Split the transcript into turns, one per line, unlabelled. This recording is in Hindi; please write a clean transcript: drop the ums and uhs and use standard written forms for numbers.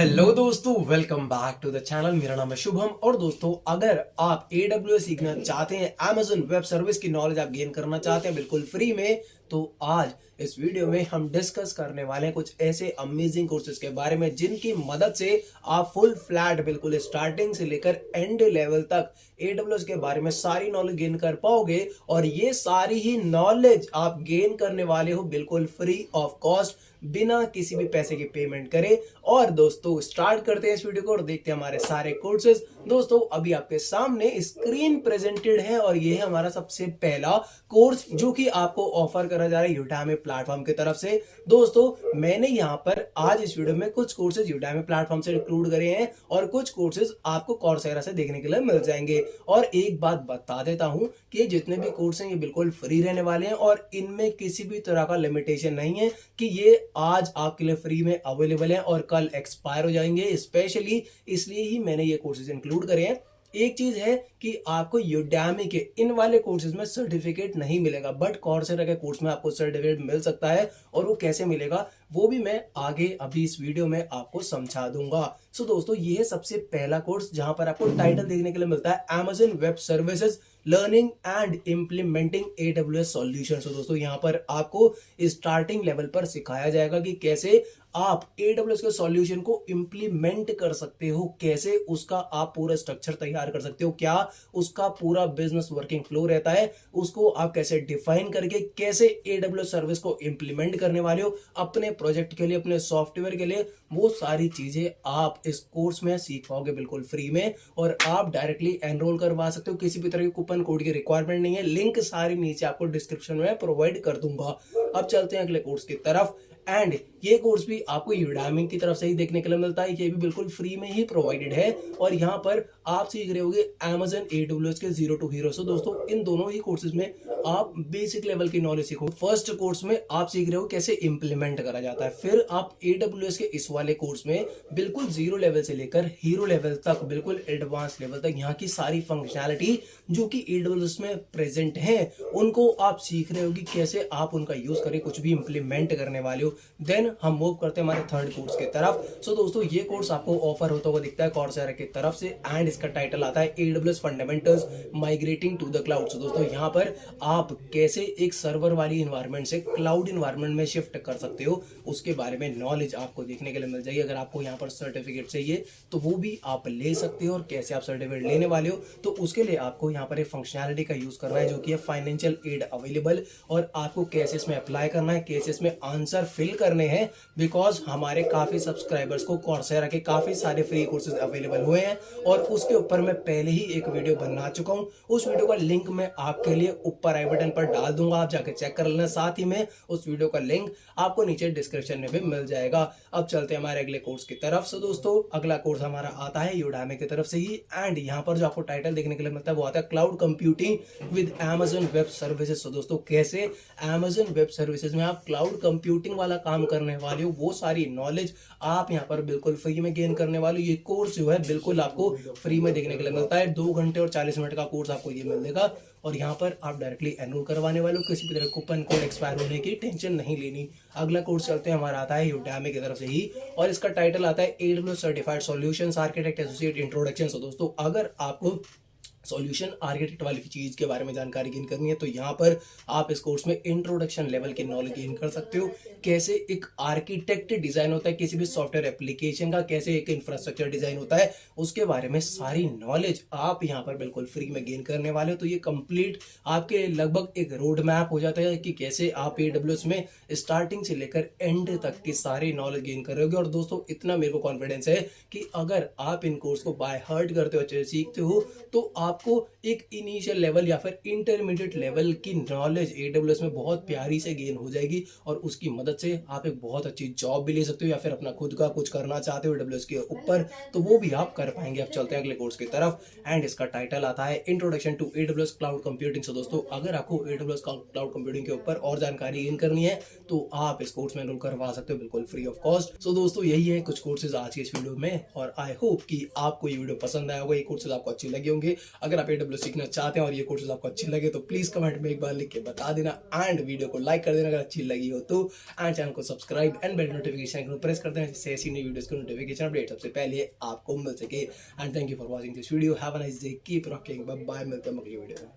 हेलो दोस्तों, welcome back to the channel. मेरा नाम है शुभम। और दोस्तों, अगर आप AWS सीखना चाहते हैं, Amazon वेब सर्विस की नॉलेज आप गेन करना चाहते हैं बिल्कुल फ्री में, तो आज इस वीडियो में हम डिस्कस करने वाले हैं कुछ ऐसे अमेजिंग कोर्सेज के बारे में जिनकी मदद से आप फुल फ्लैट बिल्कुल स्टार्टिंग से लेकर एंड लेवल तक AWS के बारे में सारी नॉलेज गेन कर पाओगे। और ये सारी ही नॉलेज आप गेन करने वाले हो बिल्कुल फ्री ऑफ कॉस्ट, बिना किसी भी पैसे की पेमेंट करे। और दोस्तों, स्टार्ट करते हैं इस वीडियो को और देखते हैं हमारे सारे कोर्सेज। दोस्तों, अभी आपके सामने स्क्रीन प्रेजेंटेड है और ये है हमारा सबसे पहला कोर्स जो कि आपको ऑफर करा जा रहा है Udemy प्लेटफॉर्म की तरफ से। दोस्तों, मैंने यहाँ पर आज इस वीडियो में कुछ कोर्सेज Udemy प्लेटफॉर्म से इंक्लूड करे हैं और कुछ कोर्सेज आपको coursera से देखने के लिए मिल जाएंगे। और एक बात बता देता हूँ कि जितने भी कोर्स हैं ये बिल्कुल फ्री रहने वाले हैं और इनमें किसी भी तरह का लिमिटेशन नहीं है कि ये आज आपके लिए फ्री में अवेलेबल है और कल एक्सपायर हो जाएंगे। स्पेशली इसलिए ही मैंने ये कोर्सेज इंक्लूड करे हैं। एक चीज है कि आपको Udemy के इन वाले कोर्सेज में सर्टिफिकेट नहीं मिलेगा, बट coursera के कोर्स में आपको सर्टिफिकेट मिल सकता है। और वो कैसे मिलेगा वो भी मैं आगे अभी इस वीडियो में आपको समझा दूंगा। सो दोस्तों, ये है सबसे पहला कोर्स जहां पर आपको टाइटल देखने के लिए मिलता है Amazon web services learning and implementing AWS solution. तो दोस्तों, यहाँ पर आपको स्टार्टिंग लेवल पर सिखाया जाएगा कि कैसे आप AWS के सॉल्यूशन को इम्प्लीमेंट कर सकते हो, कैसे उसका आप पूरा स्ट्रक्चर तैयार कर सकते हो, क्या उसका पूरा बिजनेस वर्किंग फ्लो रहता है, उसको आप कैसे डिफाइन करके कैसे AWS सर्विस को इम्प्लीमेंट करने वाले हो अपने प्रोजेक्ट के लिए, अपने सॉफ्टवेयर के लिए। वो सारी चीजें आप इस कोर्स में सीख पाओगे बिल्कुल फ्री में और आप डायरेक्टली एनरोल करवा सकते हो। किसी भी तरह की कूपन कोड की रिक्वायरमेंट नहीं है। लिंक सारी नीचे आपको डिस्क्रिप्शन में प्रोवाइड कर दूंगा। अब चलते हैं अगले कोर्स की तरफ। एंड ये कोर्स भी आपको Udemy की तरफ से ही देखने के लिए मिलता है। ये भी बिल्कुल फ्री में ही प्रोवाइडेड है और यहाँ पर आप सीख रहे होगे Amazon AWS के जीरो टू हीरो। सो दोस्तों, इन दोनों ही कोर्सेज में आप बेसिक लेवल की नॉलेज सीखो। फर्स्ट कोर्स में आप सीख रहे हो कैसे इंप्लीमेंट करा जाता है, फिर आप AWS के इस वाले कोर्स में बिल्कुल जीरो लेवल से लेकर हीरो लेवल तक, बिल्कुल एडवांस लेवल तक यहाँ की सारी फंक्शनैलिटी जो कि AWS में प्रेजेंट है उनको आप सीख रहे हो कि कैसे आप उनका यूज करके कुछ भी इंप्लीमेंट करने वाले हो। देन हम मूव करते हैं हमारे थर्ड कोर्स की तरफ। सो दोस्तों, ये कोर्स आपको ऑफर होता हुआ दिखता है coursera की तरफ से एंड इसका टाइटल आता है AWS fundamentals migrating to the cloud. So दोस्तों, यहाँ पर आप कैसे एक सर्वर वाली इन्वायरमेंट से क्लाउड इन्वायरमेंट में शिफ्ट कर सकते हो उसके बारे में नॉलेज आपको देखने के लिए मिल जाएगी। अगर आपको यहाँ पर सर्टिफिकेट चाहिए तो वो भी आप ले सकते हो। और कैसे आप सर्टिफिकेट लेने वाले हो तो उसके लिए आपको यहाँ पर एक फंक्शनैलिटी का यूज करना है जो कि है फाइनेंशियल एड अवेलेबल, और आपको कैसे इसमें अप्लाई करना है, कैसे इसमें आंसर फिल करने हैं। बिकॉज हमारे काफी सब्सक्राइबर्स को coursera के काफी सारे फ्री कोर्सेज अवेलेबल हुए हैं और उसके ऊपर मैं पहले ही एक वीडियो बना चुका हूं। उस वीडियो का लिंक मैं आपके लिए ऊपर आई बटन पर डाल दूंगा, आप जाके चेक कर लेना। साथ ही में उस वीडियो का लिंक आपको नीचे डिस्क्रिप्शन में भी मिल जाएगा। अब चलते हैं हमारे अगले कोर्स की तरफ। सो दोस्तों, अगला कोर्स हमारा आता है Udemy की तरफ से ही एंड यहाँ पर जो आपको टाइटल देखने के लिए मिलता है वो आता है cloud computing with Amazon web services. So दोस्तों, कैसे Amazon वेब सर्विसेज में आप क्लाउड कंप्यूटिंग वाला काम करने वाले हो, वो सारी नॉलेज आप यहाँ पर बिल्कुल फ्री में गेन करने वाले हो। ये कोर्स जो है बिल्कुल आपको फ्री में देखने के लिए मिलता है। 2 घंटे और 40 मिनट का कोर्स आपको ये मिलेगा और यहाँ पर आप डायरेक्टली एनरोल करवाने वाले हो। किसी भी तरह कूपन कोड एक्सपायर होने की टेंशन नहीं लेनी। अगला कोर्स चलते हैं, हमारा आता है Udemy की तरफ से ही और इसका टाइटल आता है AWS certified solutions architect associate introduction. So दोस्तों, अगर आपको सॉल्यूशन आर्किटेक्ट वाली चीज के बारे में जानकारी गेन करनी है तो यहाँ पर आप इस कोर्स में इंट्रोडक्शन लेवल की नॉलेज गेन कर सकते हो। कैसे एक आर्किटेक्ट डिजाइन होता है किसी भी सॉफ्टवेयर एप्लीकेशन का, कैसे एक इंफ्रास्ट्रक्चर डिजाइन होता है, उसके बारे में सारी नॉलेज आप यहाँ पर बिल्कुल फ्री में गेन करने वाले हो। तो ये कंप्लीट आपके लगभग एक रोड मैप हो जाता है कि कैसे आप AWS में स्टार्टिंग से लेकर एंड तक की सारी नॉलेज गेन कर रहे होगे। और दोस्तों, इतना मेरे को कॉन्फिडेंस है कि अगर आप इन कोर्स को बाय हार्ट करते हो, अच्छे से सीखते हो, तो आपको एक इनिशियल लेवल या फिर इंटरमीडिएट लेवल की नॉलेज AWS में बहुत प्यारी से गेन हो जाएगी और उसकी मदद से आप एक बहुत अच्छी जॉब भी ले सकते हो या फिर अपना खुद का कुछ करना चाहते हो AWS के ऊपर तो वो भी आप कर पाएंगे। अब चलते हैं अगले कोर्स की तरफ एंड इसका टाइटल आता है introduction to AWS cloud computing. So दोस्तों, अगर आपको AWS क्लाउड कंप्यूटिंग के ऊपर और जानकारी गेन करनी है तो आप इस कोर्स में एनरोल करवा सकते हो बिल्कुल फ्री ऑफ कॉस्ट। सो दोस्तों, यही है कुछ कोर्सेज आज के इस वीडियो में और आई होप कि आपको ये वीडियो पसंद आया होगा, ये कोर्सेज आपको अच्छे लगे होंगे। अगर आप AWS सीखना चाहते हैं और ये कोर्सेज आपको अच्छे लगे तो प्लीज़ कमेंट में एक बार लिख के बता देना एंड वीडियो को लाइक कर देना अगर अच्छी लगी हो तो, एंड चैनल को सब्सक्राइब एंड बेल नोटिफिकेशन को प्रेस कर देना जिससे ऐसी नई वीडियोस की नोटिफिकेशन अपडेट सबसे पहले आपको मिल सके। And thank you for watching this video. Have a nice day, keep rocking, bye bye, मिलते हैं अगली वीडियो में।